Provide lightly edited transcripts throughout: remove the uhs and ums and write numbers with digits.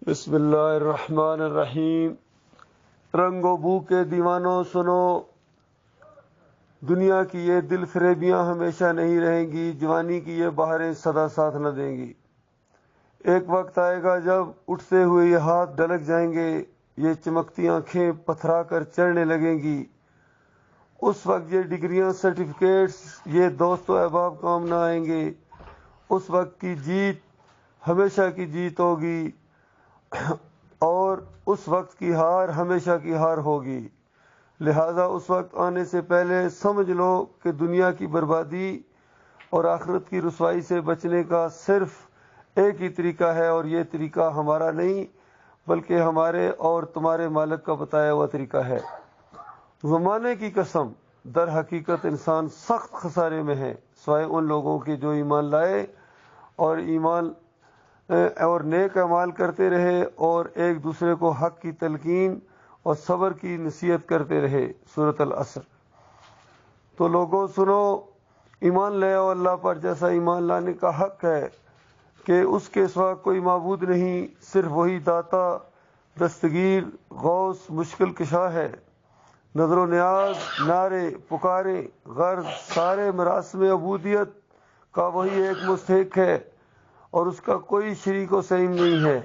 بسم اللہ الرحمن الرحیم۔ رنگ و بو کے دیوانوں سنو، دنیا کی یہ دل فریبیاں ہمیشہ نہیں رہیں گی، جوانی کی یہ بہاریں سدا ساتھ نہ دیں گی۔ ایک وقت آئے گا جب اٹھتے ہوئے یہ ہاتھ ڈھلک جائیں گے، یہ چمکتی آنکھیں پتھرا کر چڑھنے لگیں گی۔ اس وقت یہ ڈگریاں، سرٹیفکیٹس، یہ دوست و احباب کام نہ آئیں گے۔ اس وقت کی جیت ہمیشہ کی جیت ہوگی اور اس وقت کی ہار ہمیشہ کی ہار ہوگی۔ لہذا اس وقت آنے سے پہلے سمجھ لو کہ دنیا کی بربادی اور آخرت کی رسوائی سے بچنے کا صرف ایک ہی طریقہ ہے، اور یہ طریقہ ہمارا نہیں بلکہ ہمارے اور تمہارے مالک کا بتایا ہوا طریقہ ہے۔ زمانے کی قسم، در حقیقت انسان سخت خسارے میں ہے، سوائے ان لوگوں کے جو ایمان لائے اور نیک اعمال کرتے رہے اور ایک دوسرے کو حق کی تلقین اور صبر کی نصیحت کرتے رہے۔ سورۃ العصر۔ تو لوگوں سنو، ایمان لے آؤ اللہ پر، جیسا ایمان لانے کا حق ہے کہ اس کے سوا کوئی معبود نہیں، صرف وہی داتا، دستگیر، غوث، مشکل کشا ہے۔ نظر و نیاز، نعرے، پکارے، غرض سارے مراسم عبودیت کا وہی ایک مستحق ہے اور اس کا کوئی شریک و سہیم نہیں ہے۔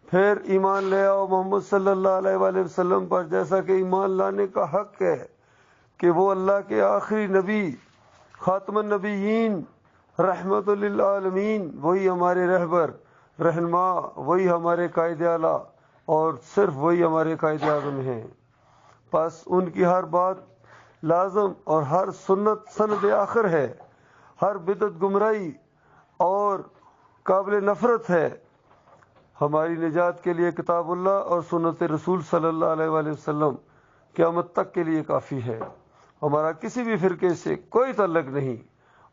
پھر ایمان لے آؤ محمد صلی اللہ علیہ وآلہ وسلم پر، جیسا کہ ایمان لانے کا حق ہے کہ وہ اللہ کے آخری نبی، خاتم النبیین، رحمت للعالمین، وہی ہمارے رہبر، رہنما، وہی ہمارے قائد اعلیٰ اور صرف وہی ہمارے قائد اعظم ہیں۔ پس ان کی ہر بات لازم اور ہر سنت سند آخر ہے، ہر بدعت گمراہی اور قابل نفرت ہے۔ ہماری نجات کے لیے کتاب اللہ اور سنت رسول صلی اللہ علیہ وآلہ وسلم قیامت تک کے لیے کافی ہے۔ ہمارا کسی بھی فرقے سے کوئی تعلق نہیں،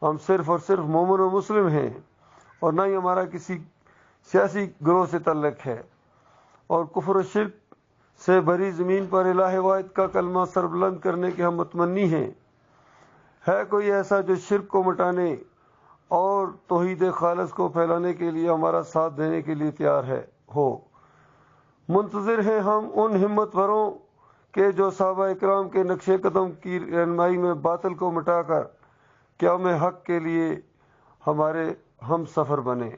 ہم صرف اور صرف مومن و مسلم ہیں، اور نہ ہی ہمارا کسی سیاسی گروہ سے تعلق ہے، اور کفر و شرک سے بھری زمین پر الہ واحد کا کلمہ سربلند کرنے کے ہم متمنی ہیں۔ ہے کوئی ایسا جو شرک کو مٹانے اور توحید خالص کو پھیلانے کے لیے ہمارا ساتھ دینے کے لیے تیار ہو؟ منتظر ہیں ہم ان ہمت وروں کے جو صحابہ اکرام کے نقش قدم کی رہنمائی میں باطل کو مٹا کر قیام حق کے لیے ہمارے ہم سفر بنے۔